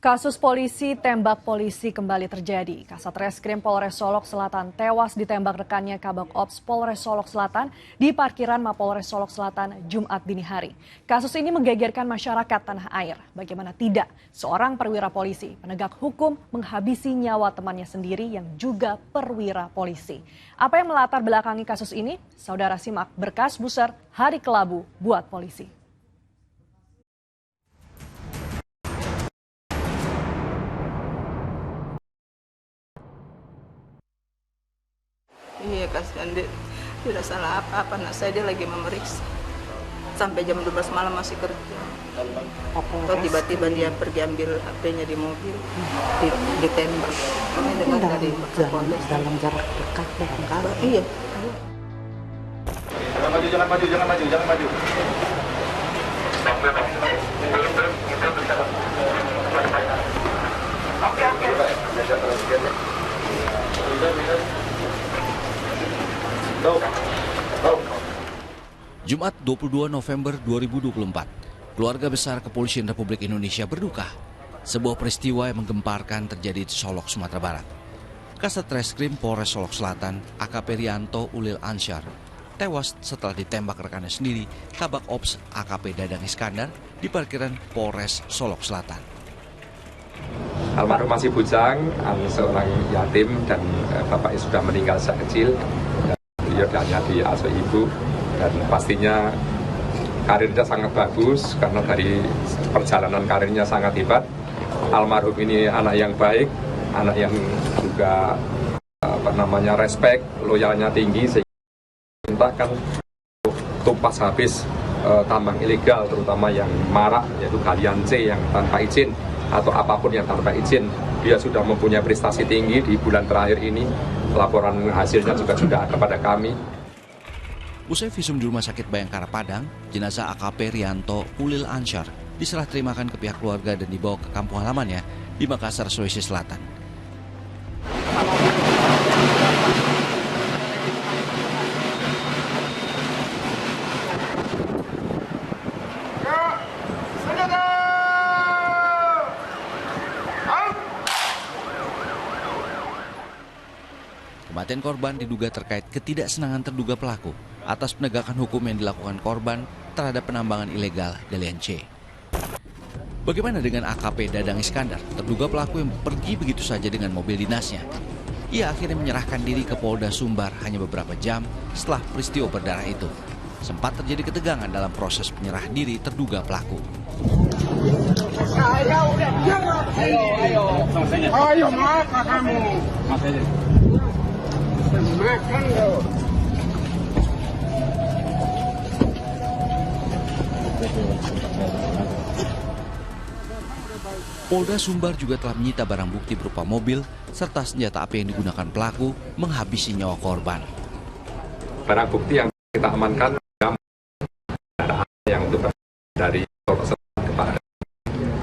Kasus polisi tembak polisi kembali terjadi. Kasat Reskrim Polres Solok Selatan tewas ditembak rekannya Kabak Ops Polres Solok Selatan di parkiran Mapolres Solok Selatan Jumat dini hari. Kasus ini menggegerkan masyarakat tanah air. Bagaimana tidak, seorang perwira polisi penegak hukum menghabisi nyawa temannya sendiri yang juga perwira polisi. Apa yang melatar belakangi kasus ini? Saudara simak berkas buser Hari Kelabu buat polisi. Iya, kasihan dia tidak salah apa-apa, anak saya dia lagi memeriksa sampai jam 12 malam masih kerja. Atau tiba-tiba dia pergi ambil HP-nya di mobil, ditembak. Ini dengar dari dalam jarak dekat barangkali. Iya. Jangan maju. Jumat 22 November 2024, keluarga besar Kepolisian Republik Indonesia berduka. Sebuah peristiwa yang menggemparkan terjadi di Solok, Sumatera Barat. Kasat Reskrim Polres Solok Selatan, AKP Rianto Ulil Ansyar, tewas setelah ditembak rekannya sendiri, Kabak Ops AKP Dadang Iskandar, di parkiran Polres Solok Selatan. Almarhum masih bujang, seorang yatim dan bapaknya sudah meninggal sejak kecil. Beliau hanya diasuh ibu dan pastinya karirnya sangat bagus karena dari perjalanan karirnya sangat hebat. Almarhum ini anak yang baik, anak yang juga respect, loyalnya tinggi sehingga perintahkan tumpas habis tambang ilegal terutama yang marak yaitu galian C yang tanpa izin atau apapun yang tanpa izin. Dia sudah mempunyai prestasi tinggi di bulan terakhir ini. Laporan hasilnya juga sudah ada pada kami. Usai visum di Rumah Sakit Bayangkara Padang, jenazah AKP Rianto Ulil Ansyar diserah terimakan ke pihak keluarga dan dibawa ke kampung halamannya di Makassar, Sulawesi Selatan. Kematian korban diduga terkait ketidaksenangan terduga pelaku atas penegakan hukum yang dilakukan korban terhadap penambangan ilegal galian C. Bagaimana dengan AKP Dadang Iskandar, terduga pelaku yang pergi begitu saja dengan mobil dinasnya? Ia akhirnya menyerahkan diri ke Polda Sumbar hanya beberapa jam setelah peristiwa berdarah itu. Sempat terjadi ketegangan dalam proses penyerah diri terduga pelaku. Ayo, maaf kamu. Polda Sumbar juga telah menyita barang bukti berupa mobil serta senjata api yang digunakan pelaku menghabisi nyawa korban. Barang bukti yang kita amankan yang untuk dari Solok Selatan ke Padang.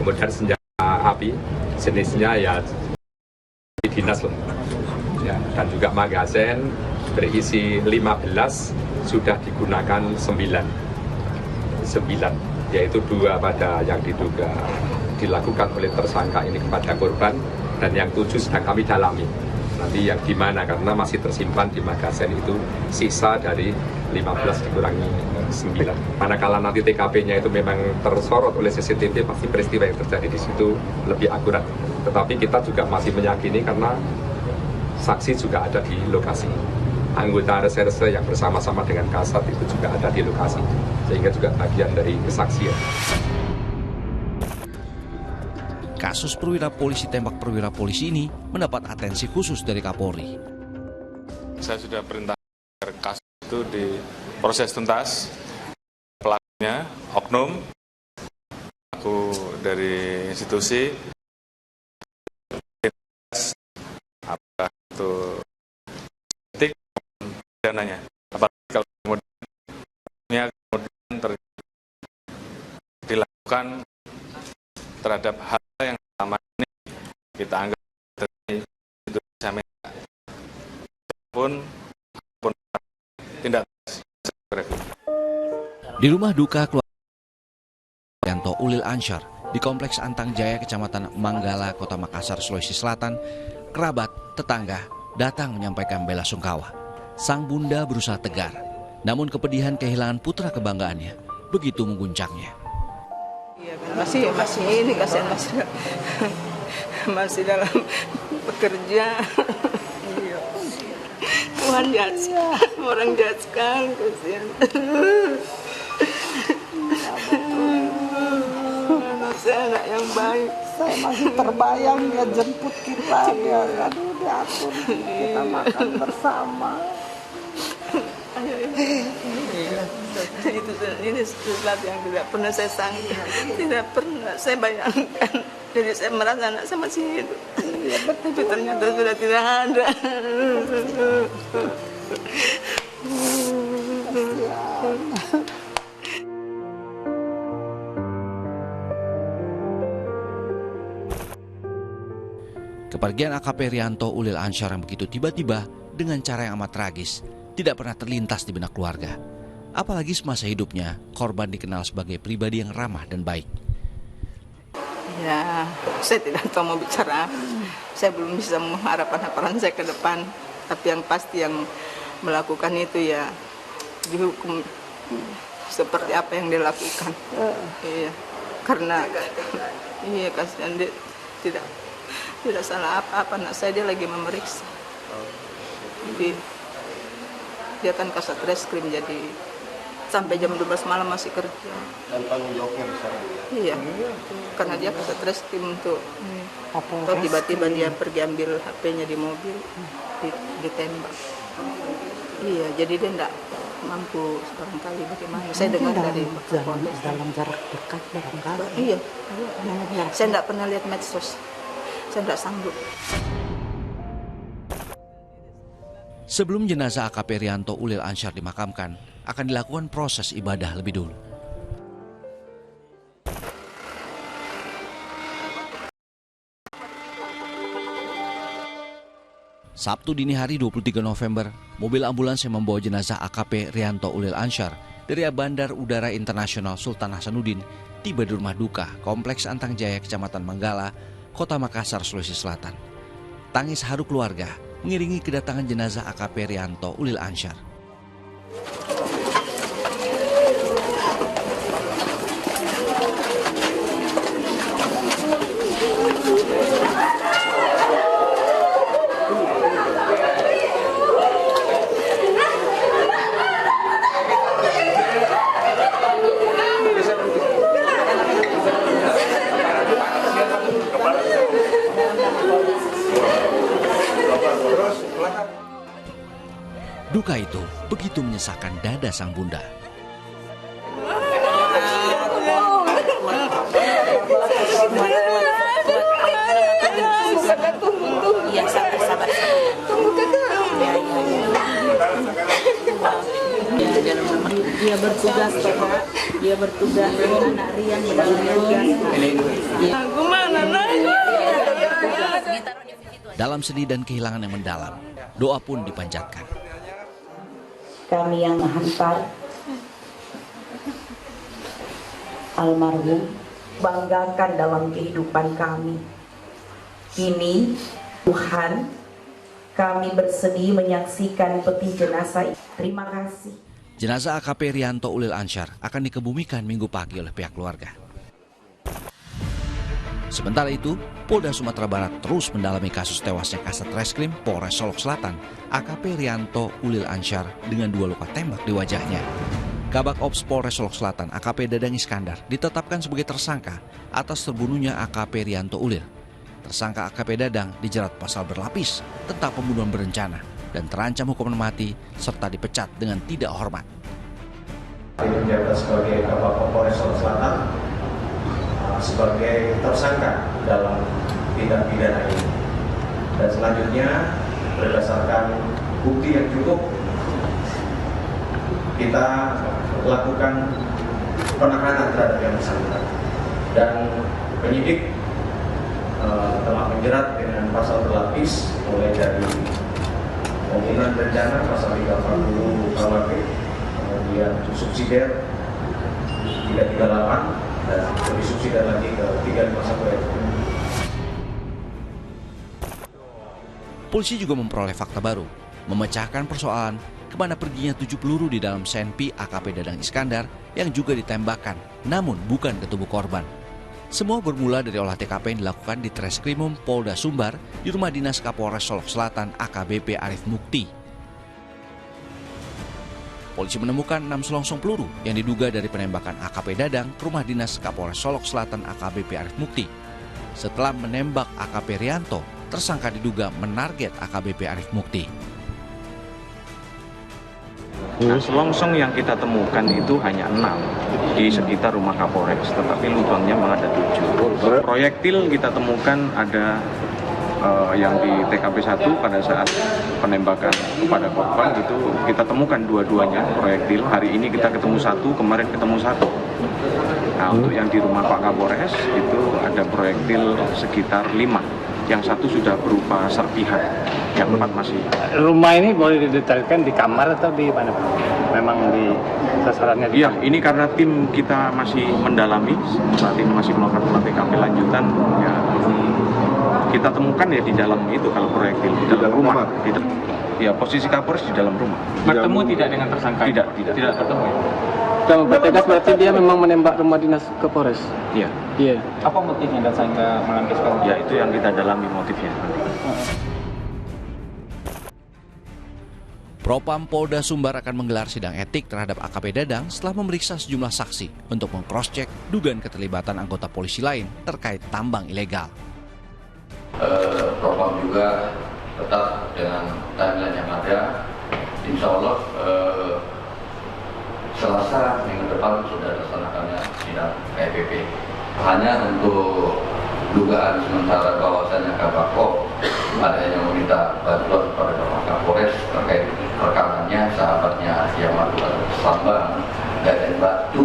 Kemudian senjata api jenisnya ya dinas loh. Ya, dan juga magazen berisi 15 sudah digunakan 9, yaitu 2 pada yang diduga dilakukan oleh tersangka ini kepada korban dan yang 7 sedang kami dalami. Nanti yang di mana karena masih tersimpan di magazen itu sisa dari 15 dikurangi 9. Manakala nanti TKP-nya itu memang tersorot oleh CCTV pasti peristiwa yang terjadi di situ lebih akurat. Tetapi kita juga masih meyakini karena saksi juga ada di lokasi. Anggota reserse yang bersama-sama dengan Kasat itu juga ada di lokasi. Sehingga juga bagian dari kesaksian. Kasus perwira polisi tembak perwira polisi ini mendapat atensi khusus dari Kapolri. Saya sudah perintah kasus itu diproses tuntas. Pelakunya oknum, pelaku dari institusi, apakah itu etik dananya. Apalagi kalau kemudian dilakukan terhadap hal yang selama ini kita anggap dari institusi pun tindak. Di rumah duka keluarga Rianto Ulil Ansyar Di Kompleks Antang Jaya, Kecamatan Manggala, Kota Makassar, Sulawesi Selatan, kerabat, tetangga datang menyampaikan bela sungkawa. Sang bunda berusaha tegar, namun kepedihan kehilangan putra kebanggaannya begitu mengguncangnya. Iya kan, masih ini kasihan masih dalam bekerja. Iya. Tuhan jahat, orang jahat sekali, kasihan. Saya anak yang baik. Saya masih terbayang dia jemput kita, dia aduh diatur, kita makan bersama. Ini sesuatu yang tidak pernah saya sangka, tidak pernah saya bayangkan. Jadi saya merasa anak saya masih hidup, tapi ternyata sudah tidak ada. Kepergian AKP Rianto Ulil Ansyar yang begitu tiba-tiba dengan cara yang amat tragis tidak pernah terlintas di benak keluarga. Apalagi semasa hidupnya, korban dikenal sebagai pribadi yang ramah dan baik. Ya, saya tidak tahu mau bicara. Saya belum bisa mengharapkan harapan saya ke depan. Tapi yang pasti yang melakukan itu ya dihukum seperti apa yang dia lakukan. Iya, karena iya kasihan dia tidak salah apa-apa. Anak saya dia lagi memeriksa. Jadi dia kan kasat reskrim, jadi sampai jam 12 malam masih kerja. Dan tanggung jawabnya besar. Iya, karena dia kasat reskrim untuk atau tiba-tiba dia pergi ambil HP-nya di mobil, ditembak. Iya, jadi dia enggak mampu barangkali bagaimana. Saya dengar dari dalam jarak dekat barangkali. Iya, saya enggak pernah lihat medsos. Saya enggak sanggup. Sebelum jenazah AKP Rianto Ulil Ansyar dimakamkan, akan dilakukan proses ibadah lebih dulu. Sabtu dini hari 23 November, mobil ambulans yang membawa jenazah AKP Rianto Ulil Ansyar dari Bandar Udara Internasional Sultan Hasanuddin tiba di rumah duka Kompleks Antang Jaya, Kecamatan Manggala, Kota Makassar, Sulawesi Selatan. Tangis haru keluarga mengiringi kedatangan jenazah AKP Rianto Ulil Ansyar. Duka itu begitu menyesakkan dada sang bunda. Iya, sabar. Dia bertugas, Pak. Dia bertugas. Anak Rian bertugas. Dalam sedih dan kehilangan yang mendalam, doa pun dipanjatkan. Kami yang menghantar almarhum, banggakan dalam kehidupan kami. Kini Tuhan, kami bersedih menyaksikan peti jenazah. Terima kasih. Jenazah AKP Rianto Ulil Ansyar akan dikebumikan Minggu pagi oleh pihak keluarga. Sementara itu, Polda Sumatera Barat terus mendalami kasus tewasnya Kasat Reskrim Polres Solok Selatan, AKP Rianto Ulil Ansyar dengan 2 luka tembak di wajahnya. Kabak Ops Polres Solok Selatan, AKP Dadang Iskandar, ditetapkan sebagai tersangka atas terbunuhnya AKP Rianto Ulil. Tersangka AKP Dadang dijerat pasal berlapis tentang pembunuhan berencana dan terancam hukuman mati serta dipecat dengan tidak hormat. Menjabat sebagai Kabak Polres Solok Selatan sebagai tersangka dalam tindak pidana ini. Dan selanjutnya berdasarkan bukti yang cukup, kita lakukan penahanan terhadap yang bersangkutan. Dan penyidik telah menjerat dengan pasal berlapis mulai dari pembunuhan berencana pasal 340 KUHP, kemudian subsidiar 338 dan lebih subsidi lagi ke 351 RW. Polisi juga memperoleh fakta baru, memecahkan persoalan kemana perginya 7 peluru di dalam senpi AKP Dadang Iskandar yang juga ditembakkan, namun bukan ke tubuh korban. Semua bermula dari olah TKP yang dilakukan di Treskrimum Polda Sumbar di rumah dinas Kapolres Solok Selatan AKBP Arif Mukti. Polisi menemukan 6 selongsong peluru yang diduga dari penembakan AKP Dadang ke rumah dinas Kapolres Solok Selatan AKBP Arif Mukti. Setelah menembak AKP Rianto, tersangka diduga menarget AKBP Arif Mukti. Nah, selongsong yang kita temukan itu hanya 6 di sekitar rumah Kapolres, tetapi lubangnya malah ada 7. Proyektil kita temukan ada yang di TKP 1 pada saat penembakan kepada korban itu kita temukan dua-duanya proyektil. Hari ini kita ketemu 1, kemarin ketemu 1. Nah, untuk yang di rumah Pak Kapolres itu ada proyektil sekitar 5. Yang 1 sudah berupa serpihan, yang 4 masih. Rumah ini boleh didetailkan di kamar atau di mana? Memang di sasarannya? Iya, ini karena tim kita masih mendalami, saat ini masih melakukan olah TKP lanjutan. Ya, kita temukan ya di dalam itu kalau proyektil di dalam rumah. Ya, posisi Kapolres di dalam rumah. Bertemu tidak dengan tersangka? Tidak bertemu. Kalau bertegas berarti dia memang menembak rumah dinas Kapolres? Iya. Iya. Apa motifnya dan sehingga melampiaskan? Ya, itu yang kita dalami motifnya. Propam Polda Sumbar akan menggelar sidang etik terhadap AKP Dadang setelah memeriksa sejumlah saksi untuk meng-cross-check dugaan keterlibatan anggota polisi lain terkait tambang ilegal. Propam juga tetap dengan timeline yang ada, insya Allah Selasa minggu depan sudah dilaksanakannya sidang KPP. Hanya untuk dugaan sementara bahwasannya Kabako ada yang meminta bantuan kepada Bapak Kapolres terkait rekanannya, sahabatnya yang melakukan tambang dan batu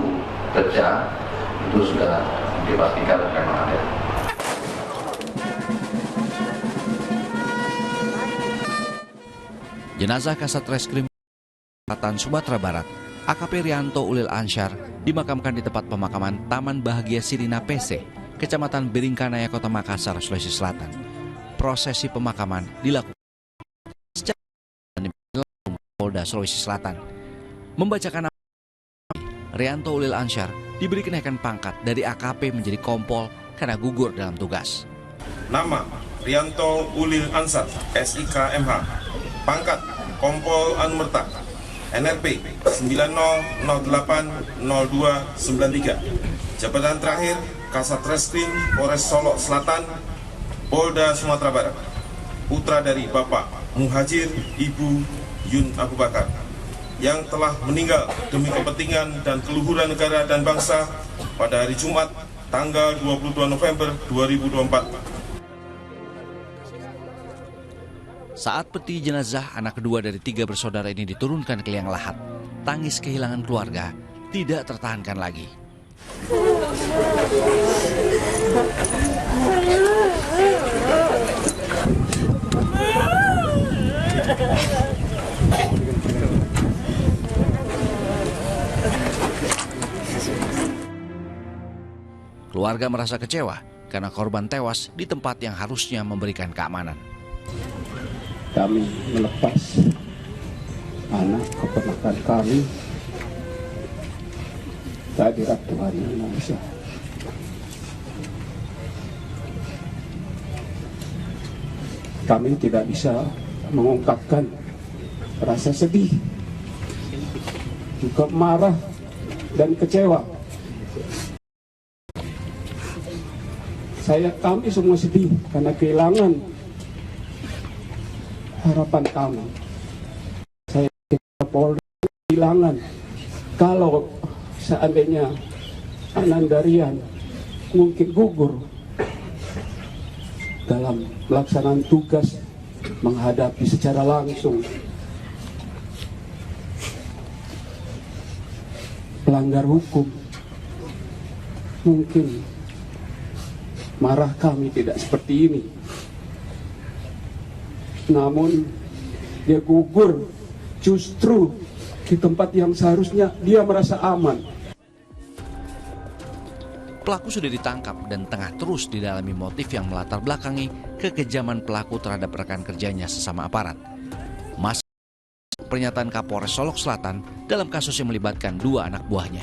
pecah, itu sudah dipastikan memang ada. Jenazah Kasat Reskrim Selatan Sumatera Barat AKP Rianto Ulil Ansyar dimakamkan di tempat pemakaman Taman Bahagia Sirina PC, Kecamatan Biringkanaya, Kota Makassar, Sulawesi Selatan. Prosesi pemakaman dilakukan secara Polda Sulawesi Selatan. Membacakan nama Rianto Ulil Ansyar diberi kenaikan pangkat dari AKP menjadi Kompol karena gugur dalam tugas. Nama Rianto Ulil Ansyar, SIK MH. Pangkat Kompol Anumerta. NRP 90080293. Jabatan terakhir Kasat Reskrim Polres Solok Selatan Polda Sumatera Barat. Putra dari Bapak Muhajir Ibu Yun Abu Bakar yang telah meninggal demi kepentingan dan keluhuran negara dan bangsa pada hari Jumat tanggal 22 November 2024. Saat peti jenazah anak kedua dari 3 bersaudara ini diturunkan ke liang lahat, tangis kehilangan keluarga tidak tertahankan lagi. Keluarga merasa kecewa karena korban tewas di tempat yang harusnya memberikan keamanan. Kami melepas anak keponakan kami kehadiran Tuhan Yang Maha Esa. Kami tidak bisa mengungkapkan rasa sedih, juga marah dan kecewa. Kami semua sedih karena kehilangan harapan kami. Saya Polri kehilangan. Kalau seandainya Anandarian mungkin gugur dalam pelaksanaan tugas menghadapi secara langsung pelanggar hukum, mungkin marah kami tidak seperti ini. Namun dia gugur justru di tempat yang seharusnya dia merasa aman. Pelaku sudah ditangkap dan tengah terus didalami motif yang melatar belakangi kekejaman pelaku terhadap rekan kerjanya sesama aparat. Masih pernyataan Kapolres Solok Selatan dalam kasus yang melibatkan 2 anak buahnya.